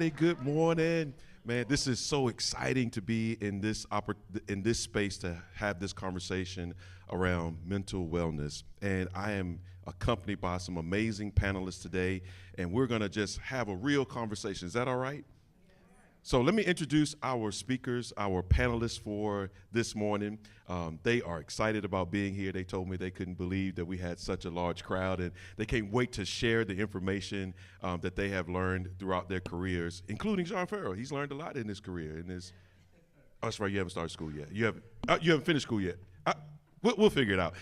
everybody. Good morning. Man, this is so exciting to be in this space to have this conversation around mental wellness. And I am accompanied by some amazing panelists today, and we're going to just have a real conversation. Is that all right? So let me introduce our speakers, our panelists for this morning. They are excited about being here. They told me they couldn't believe that we had such a large crowd, and they can't wait to share the information that they have learned throughout their careers, including Sean Farrell. He's learned a lot in his career. Oh, that's right, you haven't started school yet. You haven't finished school yet. We'll figure it out.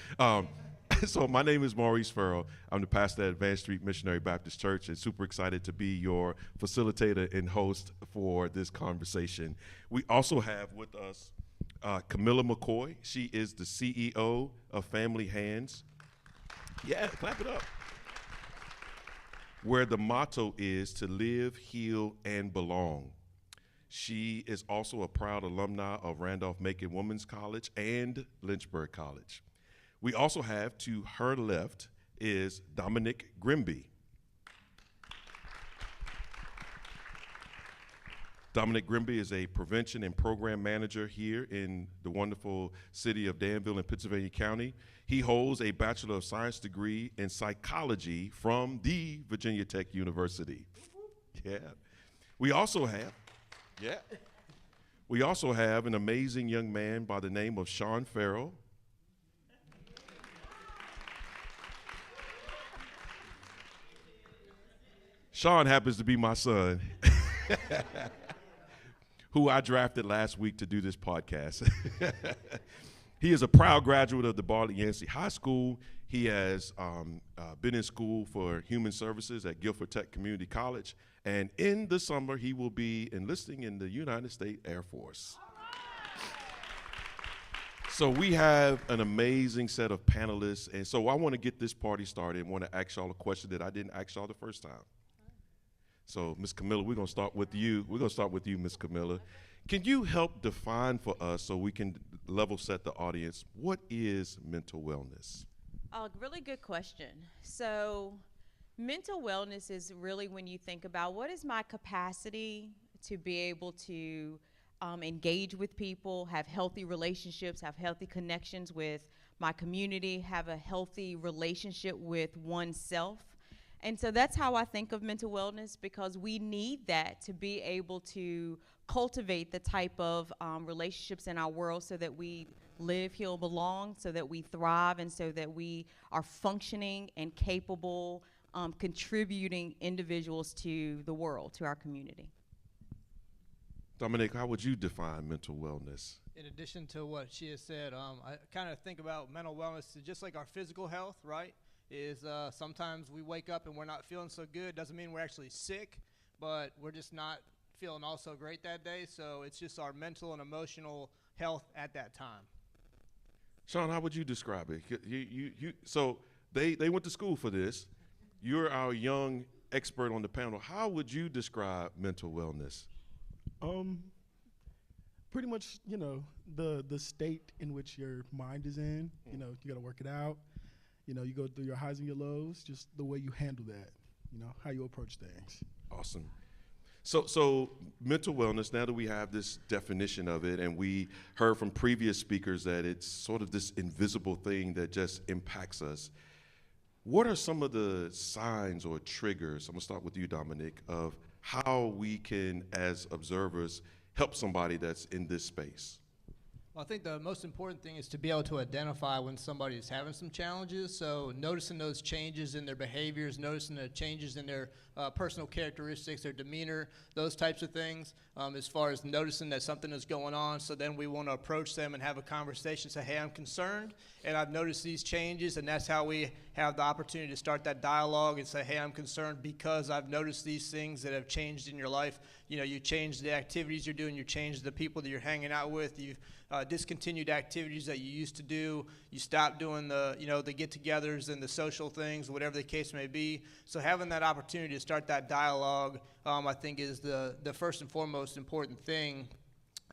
So my name is Maurice Farrell. I'm the pastor at Advanced Street Missionary Baptist Church, and super excited to be your facilitator and host for this conversation. We also have with us Camilla McCoy. She is the CEO of Family Hands. Yeah, clap it up. Where the motto is to live, heal, and belong. She is also a proud alumni of Randolph-Macon Women's College and Lynchburg College. We also have, to her left, is Dominic Grimby. Dominic Grimby is a prevention and program manager here in the wonderful city of Danville in Pittsylvania County. He holds a Bachelor of Science degree in psychology from the Virginia Tech University. Yeah. We also have an amazing young man by the name of Sean Farrell. Sean happens to be my son, who I drafted last week to do this podcast. He is a proud graduate of the Bartlett Yancey High School. He has been in school for human services at Guilford Tech Community College, and in the summer, he will be enlisting in the United States Air Force. So we have an amazing set of panelists, and so I want to get this party started and want to ask y'all a question that I didn't ask y'all the first time. So, Ms. Camilla, we're going to start with you. Ms. Camilla. Can you help define for us, so we can level set the audience, what is mental wellness? Really good question. So, mental wellness is really when you think about what is my capacity to be able to engage with people, have healthy relationships, have healthy connections with my community, have a healthy relationship with oneself. And so that's how I think of mental wellness, because we need that to be able to cultivate the type of relationships in our world so that we live, heal, belong, so that we thrive, and so that we are functioning and capable, contributing individuals to the world, to our community. Dominic, how would you define mental wellness? In addition to what she has said, I kind of think about mental wellness just like our physical health, right? Sometimes we wake up and we're not feeling so good. Doesn't mean we're actually sick, but we're just not feeling all so great that day. So it's just our mental and emotional health at that time. Sean, how would you describe it? So they went to school for this. You're our young expert on the panel. How would you describe mental wellness? Pretty much, the state in which your mind is in. You got to work it out. You go through your highs and your lows, just the way you handle that, how you approach things. Awesome. So mental wellness, now that we have this definition of it, and we heard from previous speakers that it's sort of this invisible thing that just impacts us, what are some of the signs or triggers, I'm going to start with you, Dominic, of how we can, as observers, help somebody that's in this space? Well, I think the most important thing is to be able to identify when somebody is having some challenges. So noticing those changes in their behaviors, noticing the changes in their personal characteristics, their demeanor, those types of things, as far as noticing that something is going on. So then we want to approach them and have a conversation, say, hey, I'm concerned, and I've noticed these changes, and that's how we have the opportunity to start that dialogue and say, hey, I'm concerned because I've noticed these things that have changed in your life. You changed the activities you're doing, you changed the people that you're hanging out with, you've discontinued activities that you used to do, you stopped doing the get-togethers and the social things, whatever the case may be. So having that opportunity to start that dialogue, I think is the first and foremost important thing.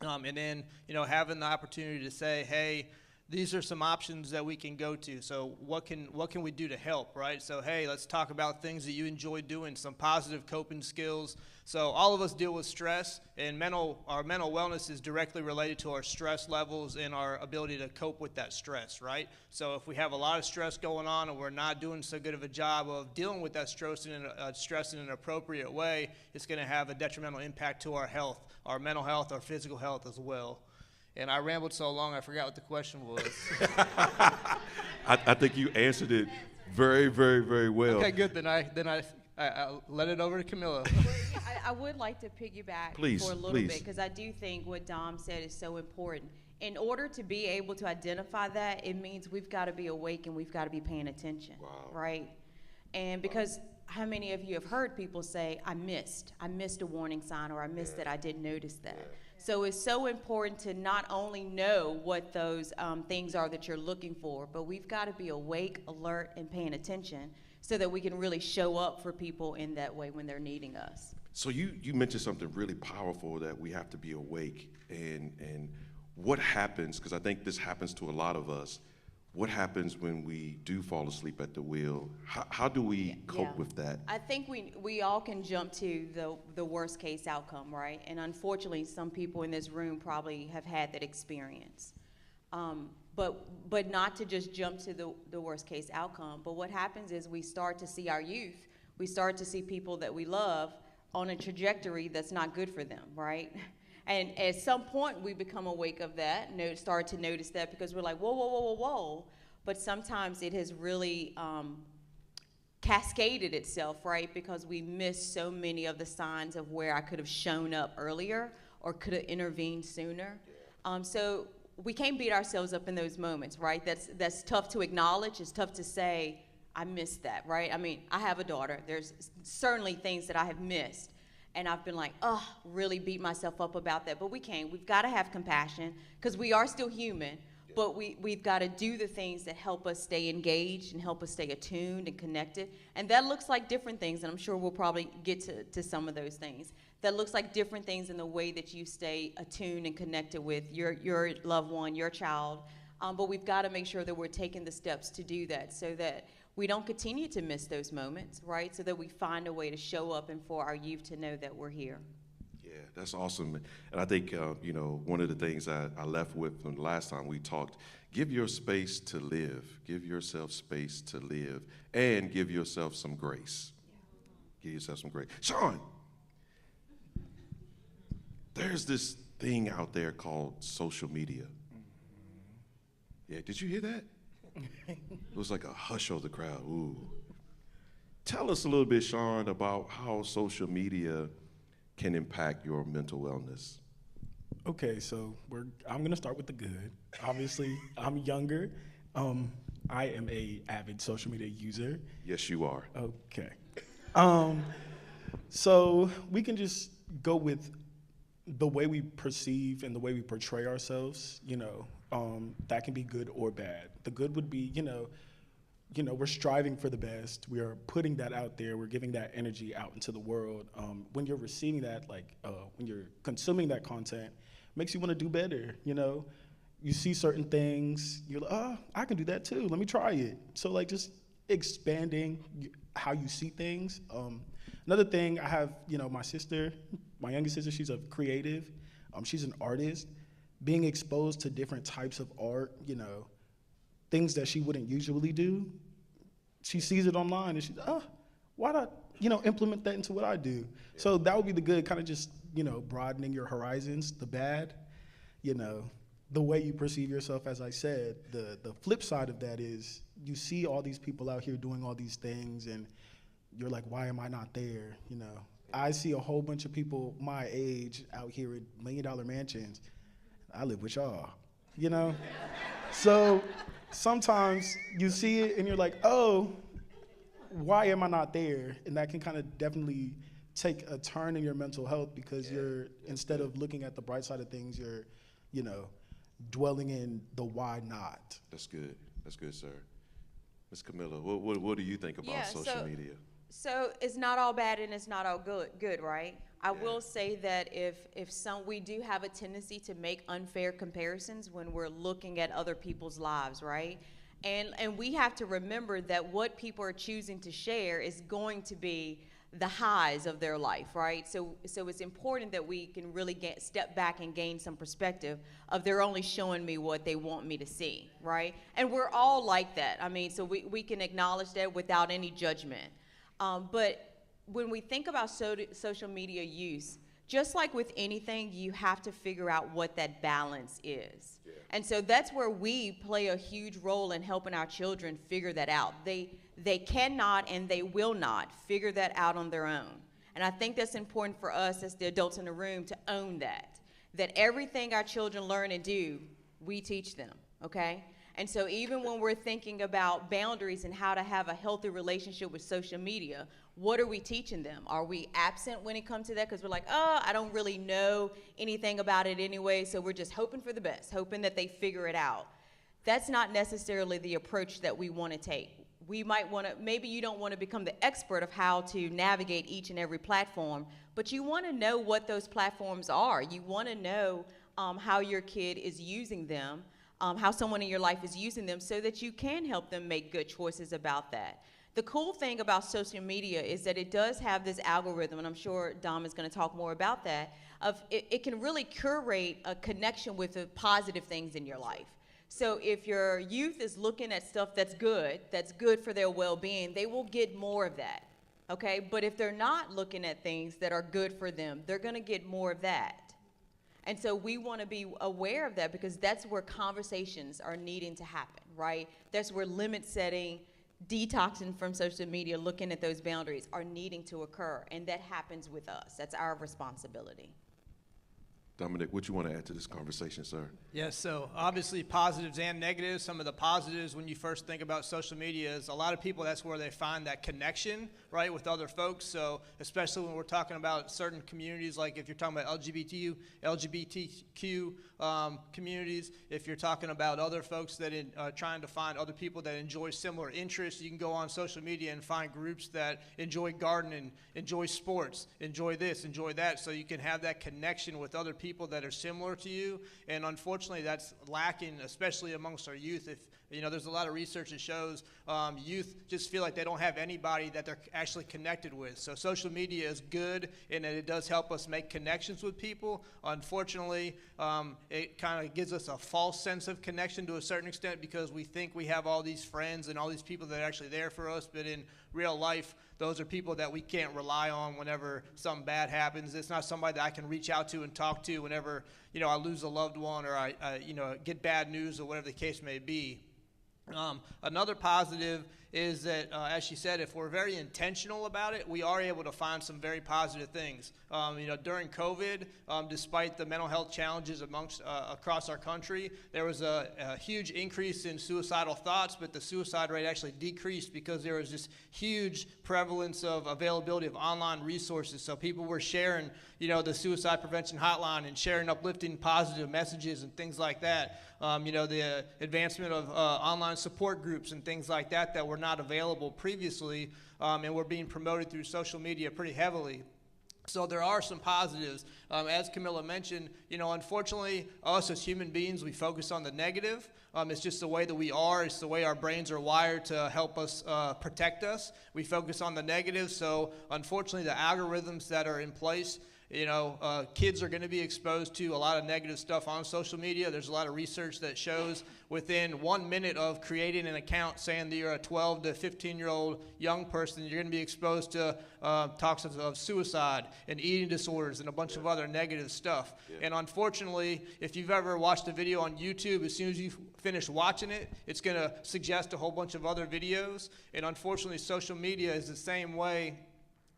And then, having the opportunity to say, hey, these are some options that we can go to. So what can we do to help, right? So, hey, let's talk about things that you enjoy doing, some positive coping skills. So all of us deal with stress, and our mental wellness is directly related to our stress levels and our ability to cope with that stress, right? So if we have a lot of stress going on and we're not doing so good of a job of dealing with that stress in an appropriate way, it's going to have a detrimental impact to our health, our mental health, our physical health as well. And I rambled so long, I forgot what the question was. I think you answered it very, very, very well. Okay, good. Then I let it over to Camilla. I would like to piggyback Please, for a little please. bit, because I do think what Dom said is so important. In order to be able to identify that, it means we've got to be awake and we've got to be paying attention, right? And because how many of you have heard people say, I missed a warning sign, or I missed that, I didn't notice that. So it's so important to not only know what those things are that you're looking for, but we've got to be awake, alert, and paying attention so that we can really show up for people in that way when they're needing us. So you mentioned something really powerful, that we have to be awake, and what happens, because I think this happens to a lot of us, what happens when we do fall asleep at the wheel? How do we cope with that? I think we all can jump to the worst case outcome, right? And unfortunately, some people in this room probably have had that experience. But not to just jump to the worst case outcome. But what happens is we start to see our youth, we start to see people that we love on a trajectory that's not good for them, right? And at some point, we become awake of that, start to notice that, because we're like, whoa, whoa, whoa, whoa, whoa. But sometimes it has really cascaded itself, right? Because we miss so many of the signs of where I could have shown up earlier or could have intervened sooner. So we can't beat ourselves up in those moments, right? That's tough to acknowledge. It's tough to say, I missed that, right? I mean, I have a daughter. There's certainly things that I have missed. And I've been like, really beat myself up about that. But we can't. We've got to have compassion, because we are still human. But we've got to do the things that help us stay engaged and help us stay attuned and connected. And that looks like different things, and I'm sure we'll probably get to some of those things. That looks like different things in the way that you stay attuned and connected with your loved one, your child. But we've got to make sure that we're taking the steps to do that, so that we don't continue to miss those moments, right? So that we find a way to show up and for our youth to know that we're here. Yeah, that's awesome. And I think, one of the things I left with from the last time we talked, give your space to live. Give yourself space to live, and give yourself some grace. Give yourself some grace. Sean, there's this thing out there called social media. Yeah, did you hear that? It was like a hush of the crowd. Ooh. Tell us a little bit, Sean, about how social media can impact your mental wellness. Okay, so I'm gonna start with the good. Obviously, I'm younger. I am a avid social media user. Yes, you are. Okay. So we can just go with the way we perceive and the way we portray ourselves, that can be good or bad. The good would be, we're striving for the best. We are putting that out there. We're giving that energy out into the world. When you're receiving that, when you're consuming that content, makes you want to do better, You see certain things, you're like, I can do that too. Let me try it. So, just expanding how you see things. Another thing, I have, my sister, my youngest sister, she's a creative. She's an artist. Being exposed to different types of art, things that she wouldn't usually do. She sees it online and she's, why not, implement that into what I do? So that would be the good, kind of just, broadening your horizons. The bad, the way you perceive yourself, as I said. The flip side of that is you see all these people out here doing all these things and you're like, why am I not there? I see a whole bunch of people my age out here in $1 million mansions. I live with y'all, So sometimes you see it and you're like, why am I not there? And that can kind of definitely take a turn in your mental health, because you're, instead of looking at the bright side of things, you're, dwelling in the why not. That's good. That's good, sir. Ms. Camilla, what do you think about social media? So it's not all bad and it's not all good, right? I will say that if some we do have a tendency to make unfair comparisons when we're looking at other people's lives, right? And we have to remember that what people are choosing to share is going to be the highs of their life, right? So it's important that we can really step back and gain some perspective of they're only showing me what they want me to see, right? And we're all like that. I mean, so we can acknowledge that without any judgment. But when we think about social media use, just like with anything, you have to figure out what that balance is. Yeah. And so that's where we play a huge role in helping our children figure that out. They cannot and they will not figure that out on their own. And I think that's important for us as the adults in the room to own that everything our children learn and do, we teach them, okay? And so even when we're thinking about boundaries and how to have a healthy relationship with social media, what are we teaching them? Are we absent when it comes to that? Because we're like, oh, I don't really know anything about it anyway, so we're just hoping for the best, hoping that they figure it out. That's not necessarily the approach that we want to take. We might want to, maybe you don't want to become the expert of how to navigate each and every platform, but you want to know what those platforms are. You want to know how your kid is using them, how someone in your life is using them so that you can help them make good choices about that. The cool thing about social media is that it does have this algorithm, and I'm sure Dom is going to talk more about that, of it can really curate a connection with the positive things in your life. So if your youth is looking at stuff that's good for their well-being, they will get more of that, okay? But if they're not looking at things that are good for them, they're going to get more of that. And so we want to be aware of that because that's where conversations are needing to happen, right? That's where limit setting, detoxing from social media, looking at those boundaries are needing to occur. And that happens with us. That's our responsibility. Dominic, what you want to add to this conversation, sir? Yes, so obviously positives and negatives. Some of the positives when you first think about social media is a lot of people, that's where they find that connection, right, with other folks. So especially when we're talking about certain communities, like if you're talking about LGBTQ communities, if you're talking about other folks that trying to find other people that enjoy similar interests, you can go on social media and find groups that enjoy gardening, enjoy sports, enjoy this, enjoy that, so you can have that connection with other people that are similar to you. And unfortunately that's lacking, especially amongst our youth. If there's a lot of research that shows youth just feel like they don't have anybody that they're actually connected with. So social media is good in that it does help us make connections with people. Unfortunately, it kind of gives us a false sense of connection to a certain extent because we think we have all these friends and all these people that are actually there for us, but in real life, those are people that we can't rely on whenever something bad happens. It's not somebody that I can reach out to and talk to whenever, I lose a loved one or I get bad news or whatever the case may be. Another positive is that, as she said, if we're very intentional about it, we are able to find some very positive things. During COVID, despite the mental health challenges across our country, there was a huge increase in suicidal thoughts, but the suicide rate actually decreased because there was this huge prevalence of availability of online resources. So people were sharing, the suicide prevention hotline and sharing uplifting positive messages and things like that. The advancement of online support groups and things like that that were not available previously, and were being promoted through social media pretty heavily. So there are some positives. As Camilla mentioned, unfortunately, us as human beings, we focus on the negative. It's just the way that we are. It's the way our brains are wired to help us protect us. We focus on the negative. So unfortunately, the algorithms that are in place, kids are going to be exposed to a lot of negative stuff on social media. There's a lot of research that shows within 1 minute of creating an account saying that you're a 12 to 15-year-old young person, you're going to be exposed to talks of suicide and eating disorders and a bunch of other negative stuff. Yeah. And unfortunately, if you've ever watched a video on YouTube, as soon as you finish watching it, it's going to suggest a whole bunch of other videos. And unfortunately, social media is the same way.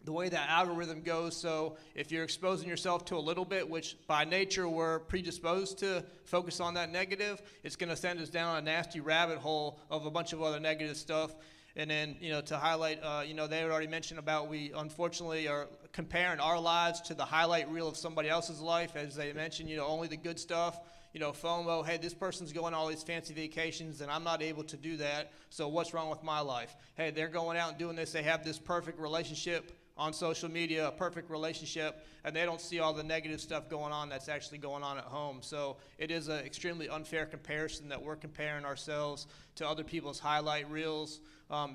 The way that algorithm goes, so if you're exposing yourself to a little bit, which by nature we're predisposed to focus on that negative, it's going to send us down a nasty rabbit hole of a bunch of other negative stuff. And then, to highlight, they had already mentioned about we unfortunately are comparing our lives to the highlight reel of somebody else's life. As they mentioned, only the good stuff. FOMO, hey, this person's going on all these fancy vacations and I'm not able to do that, so what's wrong with my life? Hey, they're going out and doing this, they have this perfect relationship on social media, a perfect relationship, and they don't see all the negative stuff going on that's actually going on at home. So it is an extremely unfair comparison that we're comparing ourselves to other people's highlight reels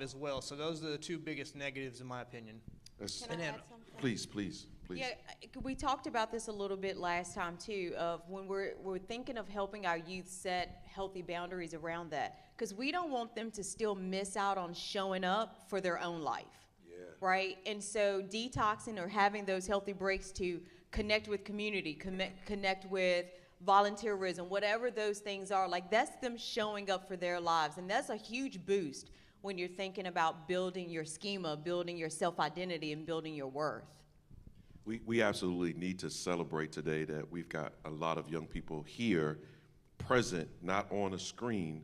as well. So those are the two biggest negatives in my opinion. Can I add something? Please. Yeah, we talked about this a little bit last time too, of when we're thinking of helping our youth set healthy boundaries around that, because we don't want them to still miss out on showing up for their own life, right? And so detoxing or having those healthy breaks to connect with community, connect with volunteerism, whatever those things are, like that's them showing up for their lives, and that's a huge boost when you're thinking about building your schema, building your self-identity, and building your worth. We absolutely need to celebrate today that we've got a lot of young people here present, not on a screen,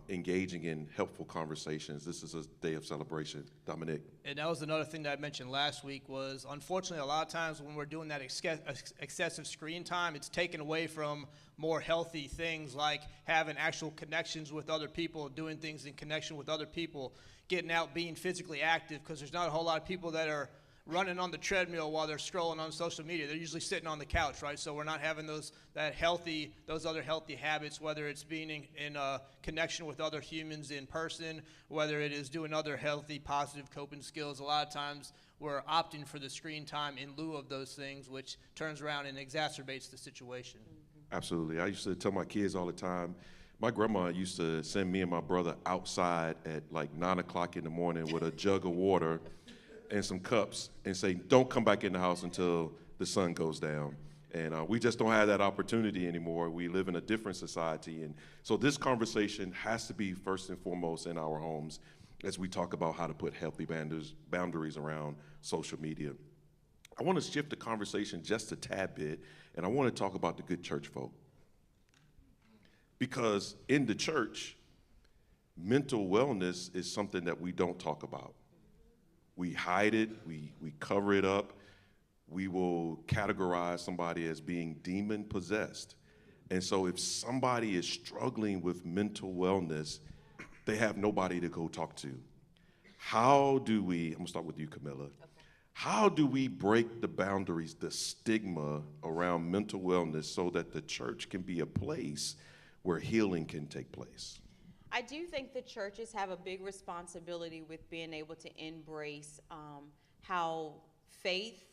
engaging in helpful conversations. This is a day of celebration. Dominic. And that was another thing that I mentioned last week was, unfortunately, a lot of times when we're doing that excessive screen time, it's taken away from more healthy things like having actual connections with other people, doing things in connection with other people, getting out, being physically active, because there's not a whole lot of people that are running on the treadmill while they're scrolling on social media. They're usually sitting on the couch, right? So we're not having those other healthy habits, whether it's being in connection with other humans in person, whether it is doing other healthy, positive coping skills. A lot of times we're opting for the screen time in lieu of those things, which turns around and exacerbates the situation. Absolutely. I used to tell my kids all the time, my grandma used to send me and my brother outside at like 9 o'clock in the morning with a jug of water and some cups and say, don't come back in the house until the sun goes down. And we just don't have that opportunity anymore. We live in a different society. And so this conversation has to be first and foremost in our homes as we talk about how to put healthy boundaries around social media. I want to shift the conversation just a tad bit, and I want to talk about the good church folk. Because in the church, mental wellness is something that we don't talk about. We hide it, we cover it up. We will categorize somebody as being demon possessed. And so if somebody is struggling with mental wellness, they have nobody to go talk to. How do we, I'm gonna start with you, Camilla. Okay. How do we break the boundaries, the stigma around mental wellness so that the church can be a place where healing can take place? I do think the churches have a big responsibility with being able to embrace how faith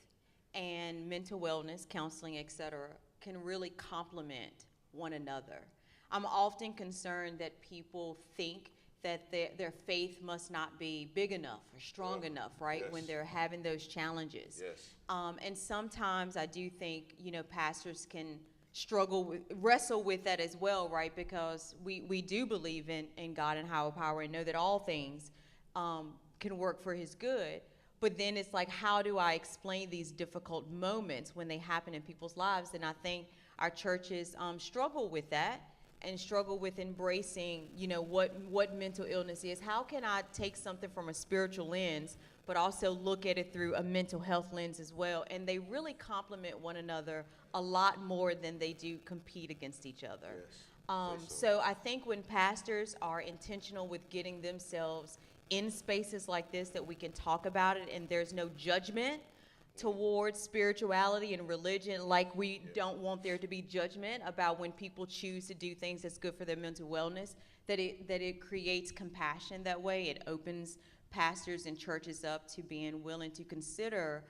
and mental wellness, counseling, et cetera, can really complement one another. I'm often concerned that people think that their faith must not be big enough or strong enough, right, yes, when they're having those challenges. Yes. And sometimes I do think, pastors can wrestle with that as well, right, because we do believe in God and higher power and know that all things can work for his good. But then it's like, how do I explain these difficult moments when they happen in people's lives? And I think our churches struggle with that and struggle with embracing, what mental illness is. How can I take something from a spiritual lens, but also look at it through a mental health lens as well? And they really complement one another a lot more than they do compete against each other. Yes, so I think when pastors are intentional with getting themselves in spaces like this, that we can talk about it and there's no judgment towards spirituality and religion, like we don't want there to be judgment about when people choose to do things that's good for their mental wellness, that it creates compassion that way. It opens pastors and churches up to being willing to consider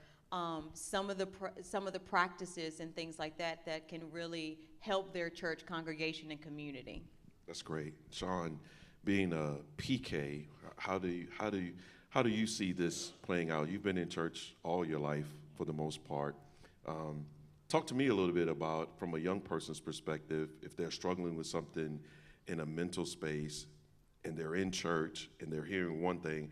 some of the practices and things like that can really help their church congregation and community. That's great. Sean, being a PK, how do you see this playing out? You've been in church all your life for the most part. Talk to me a little bit about, from a young person's perspective, if they're struggling with something in a mental space and they're in church and they're hearing one thing,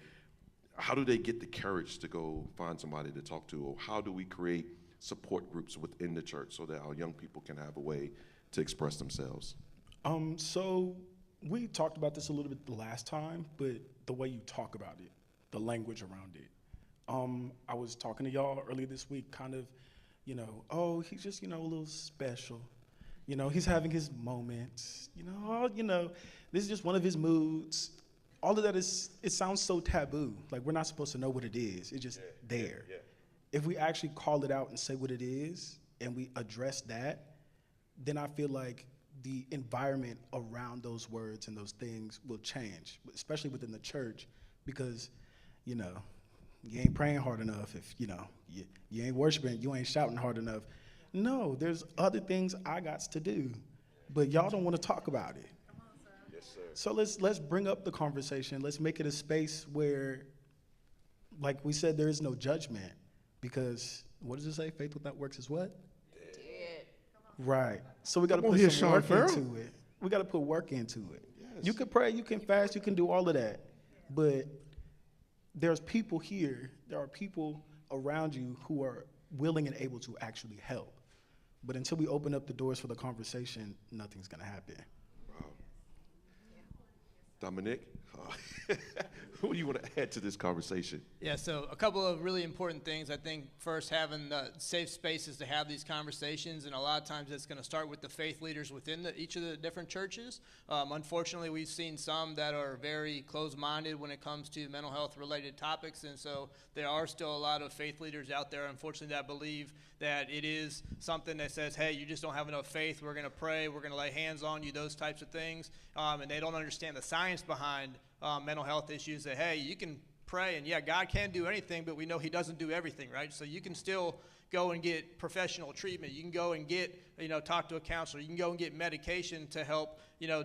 how do they get the courage to go find somebody to talk to? Or how do we create support groups within the church so that our young people can have a way to express themselves? So we talked about this a little bit the last time, but the way you talk about it, the language around it, I was talking to y'all earlier this week, kind of, oh, he's just, a little special. He's having his moments. This is just one of his moods. All of that it sounds so taboo. Like we're not supposed to know what it is. It's just there. Yeah. If we actually call it out and say what it is, and we address that, then I feel like the environment around those words and those things will change, especially within the church, because, you ain't praying hard enough if, you ain't worshiping, you ain't shouting hard enough. No, there's other things I got to do, but y'all don't want to talk about it. Yes, sir. So let's bring up the conversation. Let's make it a space where, like we said, there is no judgment, because what does it say? Faith without works is what? Right. So we got to put some work into it. We got to put work into it. Yes. You can pray, you can fast, you can do all of that. But there's people here, there are people around you who are willing and able to actually help. But until we open up the doors for the conversation, nothing's going to happen. Wow. Dominic, who do you want to add to this conversation? Yeah, so a couple of really important things. I think first, having safe spaces to have these conversations, and a lot of times it's going to start with the faith leaders within each of the different churches. Unfortunately, we've seen some that are very closed-minded when it comes to mental health-related topics, and so there are still a lot of faith leaders out there, unfortunately, that believe that it is something that says, hey, you just don't have enough faith, we're going to pray, we're going to lay hands on you, those types of things, and they don't understand the science behind mental health issues, that, hey, you can pray, and yeah, God can do anything, but we know he doesn't do everything, right? So you can still go and get professional treatment. You can go and get, talk to a counselor. You can go and get medication to help,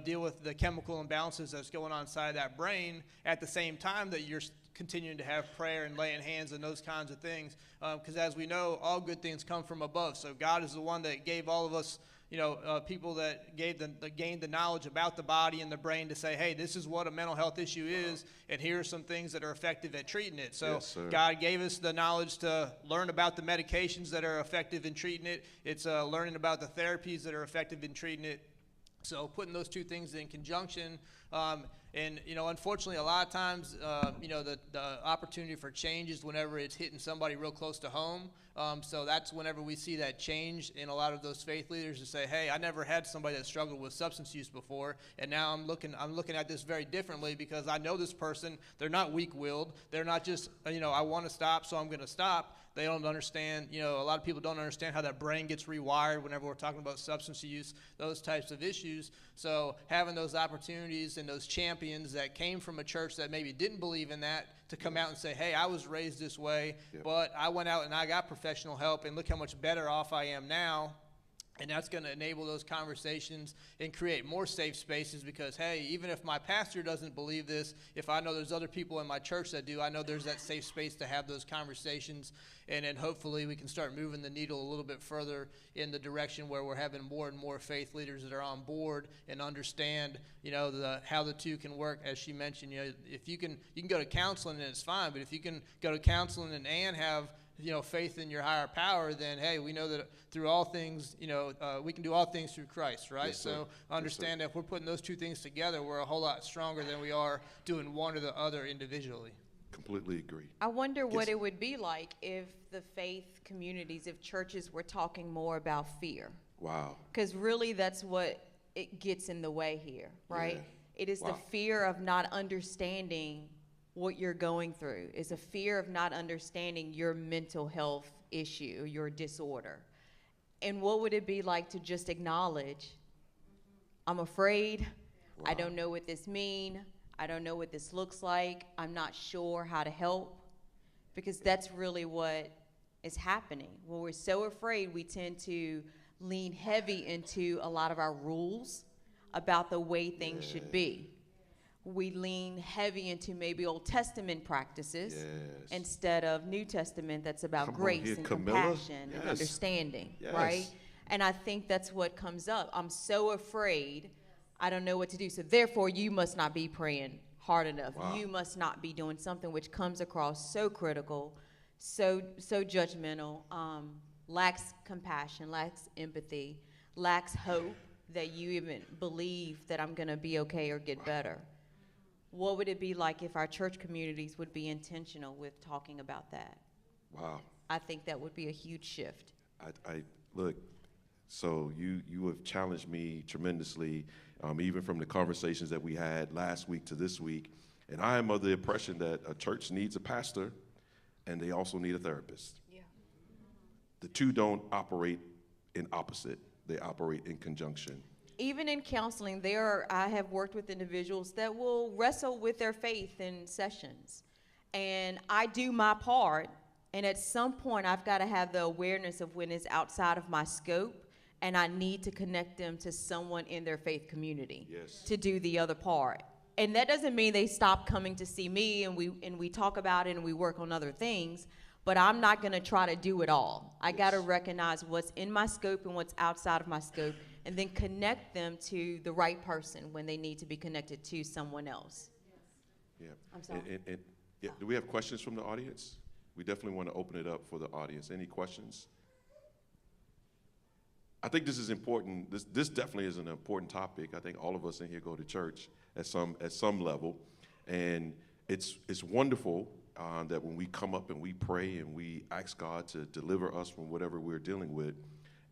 deal with the chemical imbalances that's going on inside that brain at the same time that you're continuing to have prayer and laying hands and those kinds of things. Because as we know, all good things come from above. So God is the one that gave all of us people that gained the knowledge about the body and the brain to say, hey, this is what a mental health issue is, and here are some things that are effective at treating it. So yes, God gave us the knowledge to learn about the medications that are effective in treating it. It's learning about the therapies that are effective in treating it. So putting those two things in conjunction, and unfortunately, a lot of times, the opportunity for change is whenever it's hitting somebody real close to home. So that's whenever we see that change in a lot of those faith leaders to say, hey, I never had somebody that struggled with substance use before, and now I'm looking at this very differently because I know this person. They're not weak-willed. They're not just, I want to stop, so I'm going to stop. They don't understand, a lot of people don't understand how that brain gets rewired whenever we're talking about substance use, those types of issues. So having those opportunities and those champions that came from a church that maybe didn't believe in that to come out and say, hey, I was raised this way, but I went out and I got professional help, and look how much better off I am now. And that's going to enable those conversations and create more safe spaces because, hey, even if my pastor doesn't believe this, if I know there's other people in my church that do, I know there's that safe space to have those conversations. And then hopefully we can start moving the needle a little bit further in the direction where we're having more and more faith leaders that are on board and understand, how the two can work. As she mentioned, if you can go to counseling and it's fine, but if you can go to counseling and have faith in your higher power, then, hey, we know that through all things, we can do all things through Christ, right? Yes, so understand that if we're putting those two things together, we're a whole lot stronger than we are doing one or the other individually. Completely agree. I wonder what it would be like if the faith communities, if churches were talking more about fear. Wow. Because really that's what it gets in the way here, right? Yeah. It is the fear of not understanding what you're going through. Is a fear of not understanding your mental health issue, your disorder. And what would it be like to just acknowledge, I'm afraid, I don't know what this means, I don't know what this looks like, I'm not sure how to help, because that's really what is happening. When we're so afraid, we tend to lean heavy into a lot of our rules about the way things should be. We lean heavy into maybe Old Testament practices instead of New Testament that's about grace and compassion and understanding, right? And I think that's what comes up. I'm so afraid, I don't know what to do. So therefore, you must not be praying hard enough. Wow. You must not be doing something, which comes across so critical, so judgmental, lacks compassion, lacks empathy, lacks hope that you even believe that I'm going to be okay or get better. what would it be like if our church communities would be intentional with talking about that? Wow. I think that would be a huge shift. I look, so you have challenged me tremendously, even from the conversations that we had last week to this week. And I am of the impression that a church needs a pastor, and they also need a therapist. Yeah. The two don't operate in opposite; they operate in conjunction. Even in counseling, I have worked with individuals that will wrestle with their faith in sessions. And I do my part, and at some point I've got to have the awareness of when it's outside of my scope, and I need to connect them to someone in their faith community to do the other part. And that doesn't mean they stop coming to see me and we talk about it and we work on other things, but I'm not going to try to do it all. I got to recognize what's in my scope and what's outside of my scope, and then connect them to the right person when they need to be connected to someone else. Yeah. I'm sorry. Yeah. Do we have questions from the audience? We definitely want to open it up for the audience. Any questions? I think this is important. This definitely is an important topic. I think all of us in here go to church at some level, and it's wonderful that when we come up and we pray and we ask God to deliver us from whatever we're dealing with,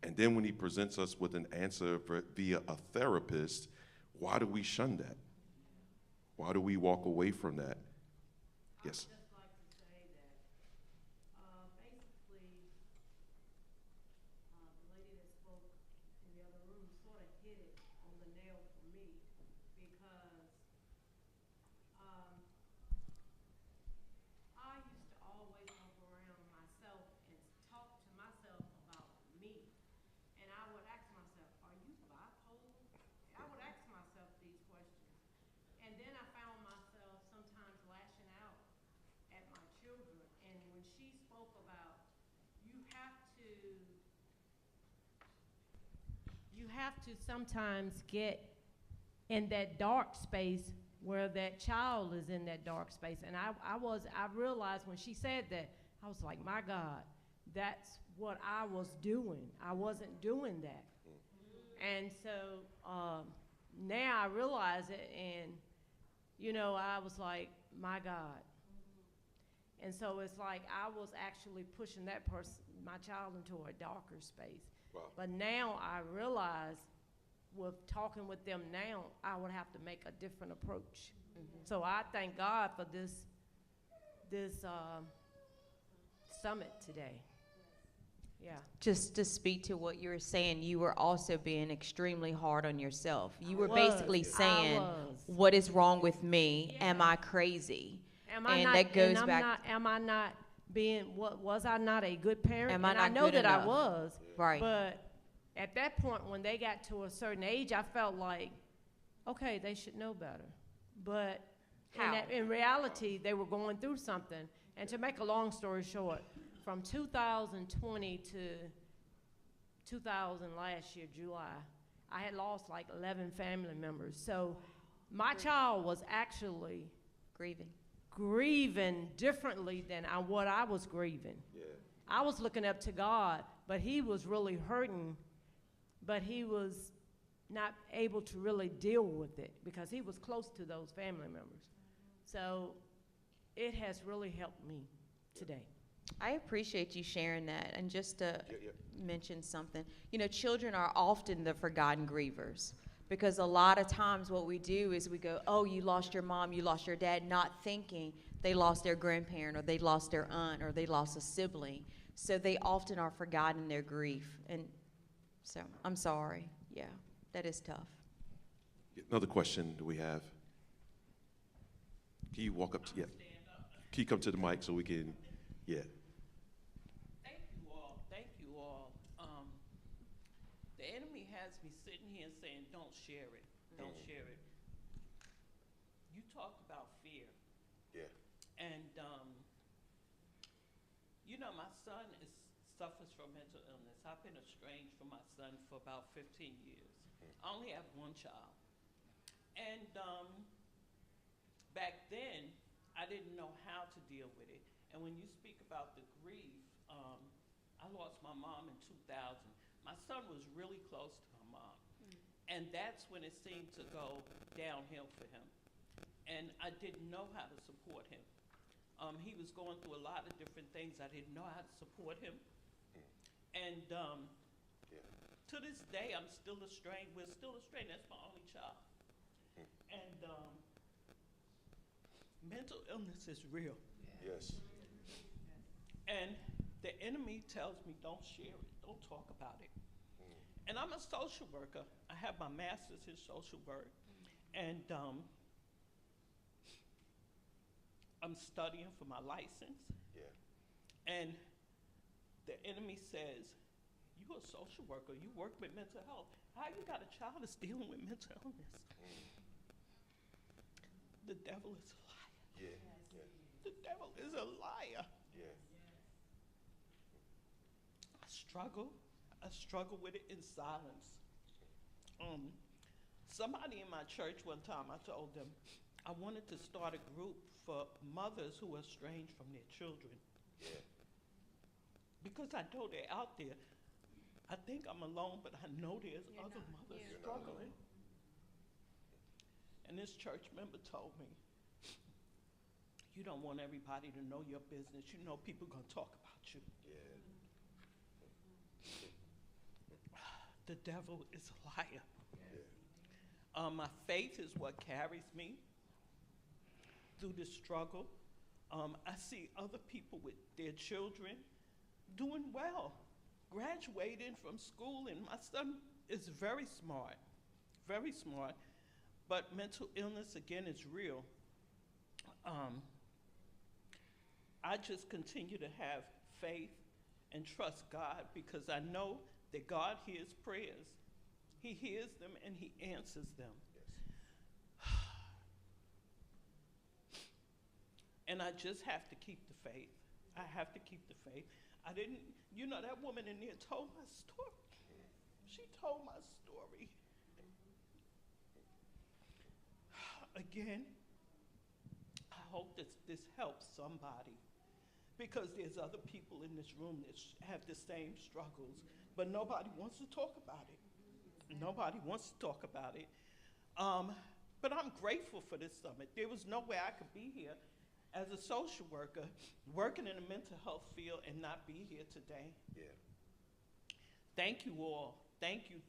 and then when He presents us with an answer via a therapist, why do we shun that? Why do we walk away from that? Yes. You have to sometimes get in that dark space where that child is in that dark space. And I realized when she said that, I was like, my God, that's what I was doing. I wasn't doing that. And so now I realize it, and, I was like, my God. And so it's like I was actually pushing that person, my child, into a darker space. Wow. But now I realize with talking with them now, I would have to make a different approach. Mm-hmm. So I thank God for this summit today. Yeah. Just to speak to what you were saying, you were also being extremely hard on yourself. You were basically saying, what is wrong with me? Yeah. Am I crazy? Am I not being, was I not a good parent? I know that enough? I was. Right. But at that point, when they got to a certain age, I felt like, okay, they should know better. But in reality, they were going through something. And to make a long story short, from 2020 to 2000 last year, July, I had lost like 11 family members. So my child was actually grieving differently than what I was grieving. Yeah. I was looking up to God, but he was really hurting, but he was not able to really deal with it because he was close to those family members. So it has really helped me today. I appreciate you sharing that. And just to mention something, children are often the forgotten grievers. Because a lot of times what we do is we go, oh, you lost your mom, you lost your dad, not thinking they lost their grandparent or they lost their aunt or they lost a sibling. So they often are forgotten their grief. And so I'm sorry. Yeah, that is tough. Another question do we have? Can you walk up to, Can you come to the mic so we can, Thank you all. The enemy has me sitting here saying, don't share it. Don't share it. You talked about fear. Yeah. And, my son suffers from mental illness. I've been estranged from my son for about 15 years. I only have one child. And back then, I didn't know how to deal with it. And when you speak about the grief, I lost my mom in 2000. My son was really close to my mom. And that's when it seemed to go downhill for him. and I didn't know how to support him. He was going through a lot of different things. I didn't know how to support him. And to this day, I'm still estranged. We're still estranged. That's my only child. And mental illness is real. Yes. And the enemy tells me, don't share it, don't talk about it. And I'm a social worker. I have my master's in social work. And I'm studying for my license. Yeah. And the enemy says, you're a social worker, you work with mental health. How you got a child that's dealing with mental illness? The devil is a liar. Yeah. Yeah. The devil is a liar. Yeah. I struggle with it in silence. Somebody in my church one time, I told them, I wanted to start a group for mothers who are estranged from their children. Yeah. Because I know they're out there. I think I'm alone, but I know there's other mothers struggling. And this church member told me, you don't want everybody to know your business. You know people gonna talk about you. Yeah. The devil is a liar. My faith is what carries me through this struggle. I see other people with their children doing well, graduating from school, and my son is very smart, but mental illness, again, is real. I just continue to have faith and trust God because I know that God hears prayers. He hears them and he answers them. And I just have to keep the faith. I have to keep the faith. I didn't, you know, that woman in there told my story. She told my story. Again, I hope that this helps somebody because there's other people in this room that have the same struggles, but nobody wants to talk about it. Nobody wants to talk about it. But I'm grateful for this summit. There was no way I could be here as a social worker, working in the mental health field and not be here today. Yeah. Thank you all. Thank you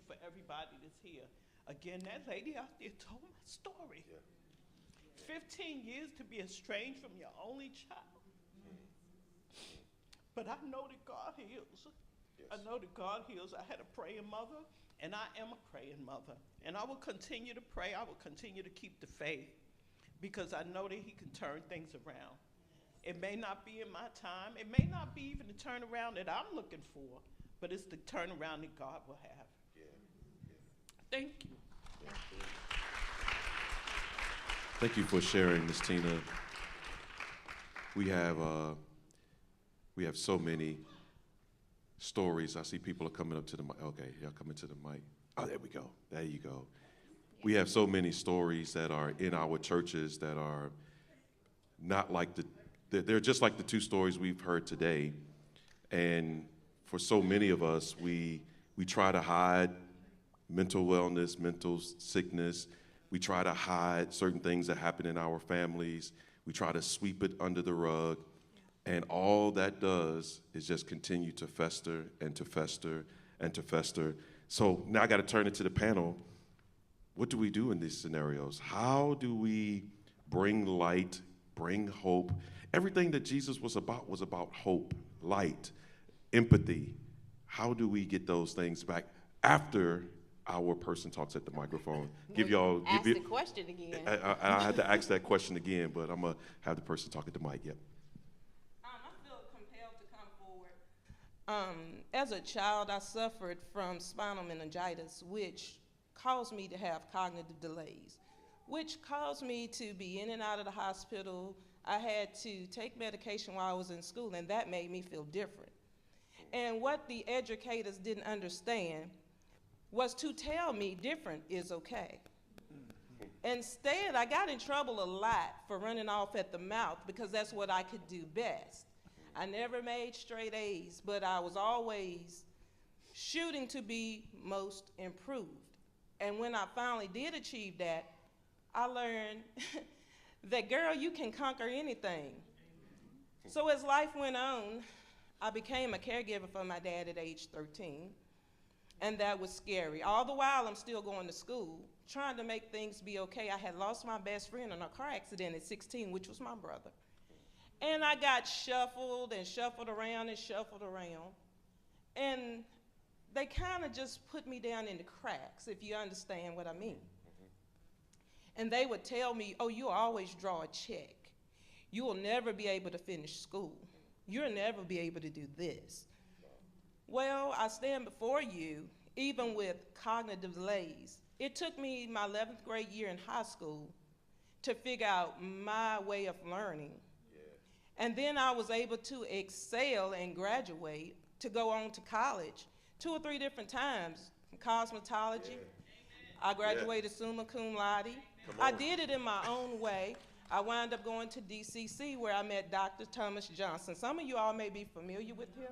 for everybody that's here. Again, that lady out there told my story. Yeah. 15 years to be estranged from your only child. But I know that God heals. Yes. I know that God heals. I had a praying mother, and I am a praying mother. And I will continue to pray. I will continue to keep the faith because I know that he can turn things around. It may not be in my time. It may not be even the turnaround that I'm looking for, but it's the turnaround that God will have. Yeah. Thank you. Thank you for sharing, Ms. Tina. We have so many stories. I see people are coming up to the mic. Okay, y'all coming to the mic. Oh, there we go. There you go. We have so many stories that are in our churches that are not like they're just like the two stories we've heard today. And for so many of us, we try to hide mental wellness, mental sickness. We try to hide certain things that happen in our families. We try to sweep it under the rug. And all that does is just continue to fester and to fester and to fester. So now I got to turn it to the panel. What do we do in these scenarios? How do we bring light, bring hope? Everything that Jesus was about hope, light, empathy. How do we get those things back after our person talks at the microphone? Ask the question again. I had to ask that question again, but I'm going to have the person talk at the mic. Yep. I feel compelled to come forward. As a child, I suffered from spinal meningitis, which caused me to have cognitive delays, which caused me to be in and out of the hospital. I had to take medication while I was in school, and that made me feel different. And what the educators didn't understand was to tell me different is okay. Instead, I got in trouble a lot for running off at the mouth because that's what I could do best. I never made straight A's, but I was always shooting to be most improved. And when I finally did achieve that, I learned that, girl, you can conquer anything. So as life went on, I became a caregiver for my dad at age 13, and that was scary. All the while, I'm still going to school, trying to make things be okay. I had lost my best friend in a car accident at 16, which was my brother. And I got shuffled and shuffled around and shuffled around. And they kind of just put me down in the cracks, if you understand what I mean. And they would tell me, oh, you always draw a check. You will never be able to finish school. You'll never be able to do this. Well, I stand before you, even with cognitive delays. It took me my 11th grade year in high school to figure out my way of learning. And then I was able to excel and graduate to go on to college 2 or 3 different times. Cosmetology. I graduated summa cum laude. I did it in my own way. I wound up going to DCC where I met Dr. Thomas Johnson. Some of you all may be familiar with him.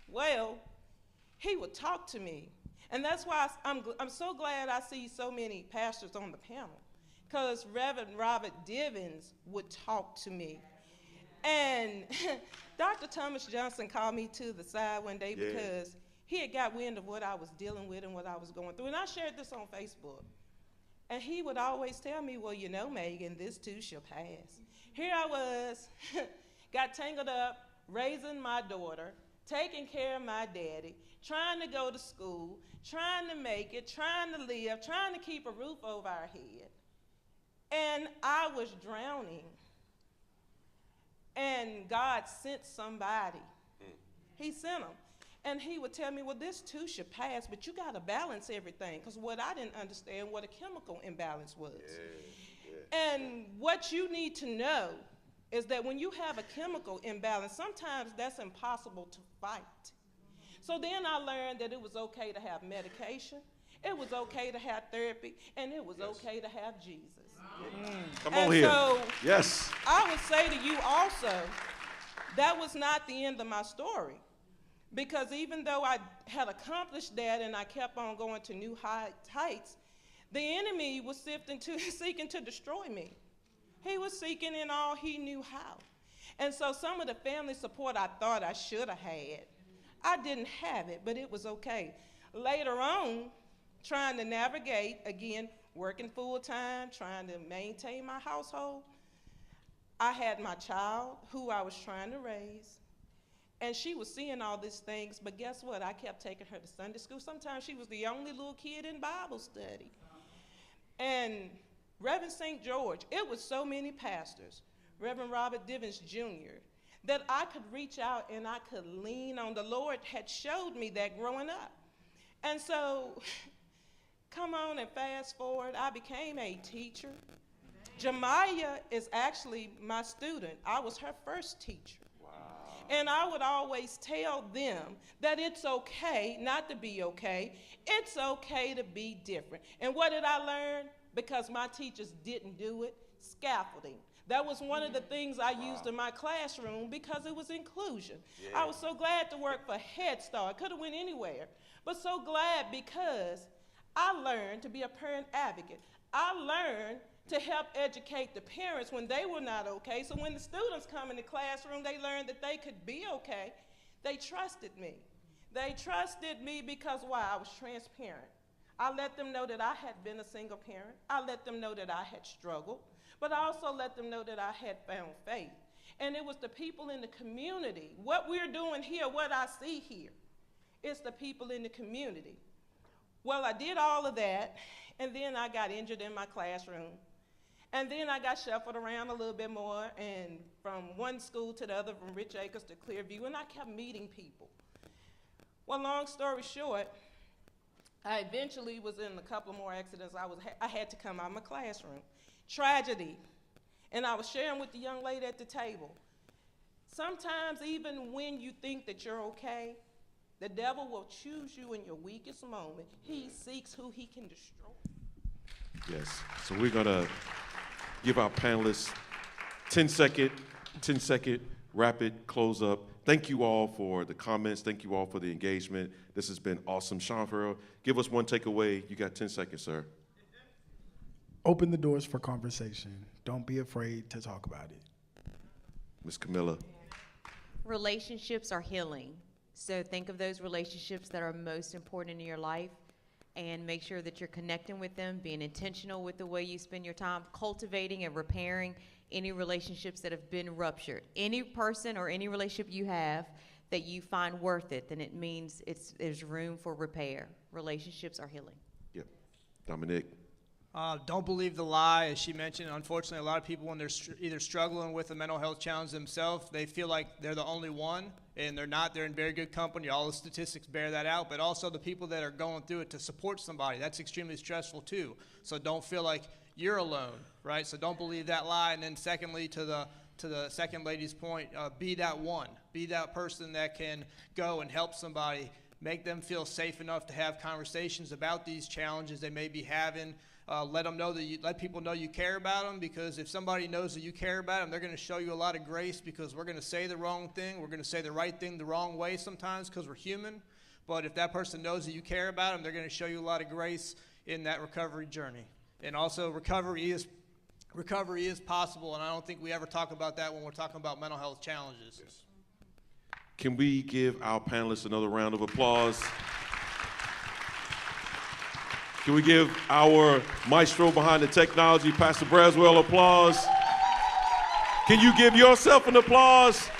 Well, he would talk to me. And that's why I'm so glad I see so many pastors on the panel, because Reverend Robert Divins would talk to me. And Dr. Thomas Johnson called me to the side one day because he had got wind of what I was dealing with and what I was going through. And I shared this on Facebook. And he would always tell me, well, you know, Megan, this too shall pass. Here I was, got tangled up, raising my daughter, taking care of my daddy, trying to go to school, trying to make it, trying to live, trying to keep a roof over our head. And I was drowning. And God sent somebody. He sent them. And he would tell me, well, this too should pass, but you got to balance everything. Because what I didn't understand what a chemical imbalance was. And what you need to know is that when you have a chemical imbalance, sometimes that's impossible to fight. So then I learned that it was okay to have medication, it was okay to have therapy, and it was okay to have Jesus. Come on here. So yes. I would say to you also, that was not the end of my story. Because even though I had accomplished that and I kept on going to new heights, the enemy was seeking to destroy me. He was seeking in all he knew how. And so some of the family support I thought I should have had, I didn't have it, but it was okay. Later on, trying to navigate, again, working full time, trying to maintain my household, I had my child who I was trying to raise. And she was seeing all these things, but guess what? I kept taking her to Sunday school. Sometimes she was the only little kid in Bible study. And Reverend St. George, it was so many pastors, Reverend Robert Divins Jr., that I could reach out and I could lean on. The Lord had showed me that growing up. And so, come on and fast forward, I became a teacher. Jemiah is actually my student. I was her first teacher. And I would always tell them that it's okay not to be okay. It's okay to be different. And what did I learn? Because my teachers didn't do it, scaffolding. That was one of the things I used in my classroom because it was inclusion. I was so glad to work for Head Start. I could have went anywhere, but so glad because I learned to be a parent advocate. I learned to help educate the parents when they were not okay. So when the students come in the classroom, they learned that they could be okay. They trusted me. They trusted me because why? I was transparent. I let them know that I had been a single parent. I let them know that I had struggled, but I also let them know that I had found faith. And it was the people in the community. What we're doing here, what I see here, it's the people in the community. Well, I did all of that, and then I got injured in my classroom. And then I got shuffled around a little bit more, and from one school to the other, from Rich Acres to Clearview, and I kept meeting people. Well, long story short, I eventually was in a couple more accidents. I had to come out of my classroom. Tragedy. And I was sharing with the young lady at the table. Sometimes even when you think that you're okay, the devil will choose you in your weakest moment. He seeks who he can destroy. Yes. So we're going to give our panelists 10-second rapid close up. Thank you all for the comments. Thank you all for the engagement. This has been awesome. Sean Farrell, give us one takeaway. You got 10 seconds, sir. open the doors for conversation. Don't be afraid to talk about it. Ms. Camilla. Relationships are healing. So think of those relationships that are most important in your life and make sure that you're connecting with them, being intentional with the way you spend your time, cultivating and repairing any relationships that have been ruptured. Any person or any relationship you have that you find worth it, then it means there's room for repair. Relationships are healing. Yep. Dominic. Don't believe the lie. As she mentioned, unfortunately, a lot of people, when they're either struggling with a mental health challenge themselves, they feel like they're the only one, and they're not. They're in very good company. All the statistics bear that out. But also the people that are going through it to support somebody, that's extremely stressful too. So don't feel like you're alone, right? So don't believe that lie. And then secondly, to the second lady's point, be that one. Be that person that can go and help somebody, make them feel safe enough to have conversations about these challenges they may be having. Let them know that let people know you care about them, because if somebody knows that you care about them, they're going to show you a lot of grace, because we're going to say the wrong thing. We're going to say the right thing the wrong way sometimes because we're human. But if that person knows that you care about them, they're going to show you a lot of grace in that recovery journey. And also recovery is possible, and I don't think we ever talk about that when we're talking about mental health challenges. Yes. Can we give our panelists another round of applause? Can we give our maestro behind the technology, Pastor Braswell, applause? Can you give yourself an applause?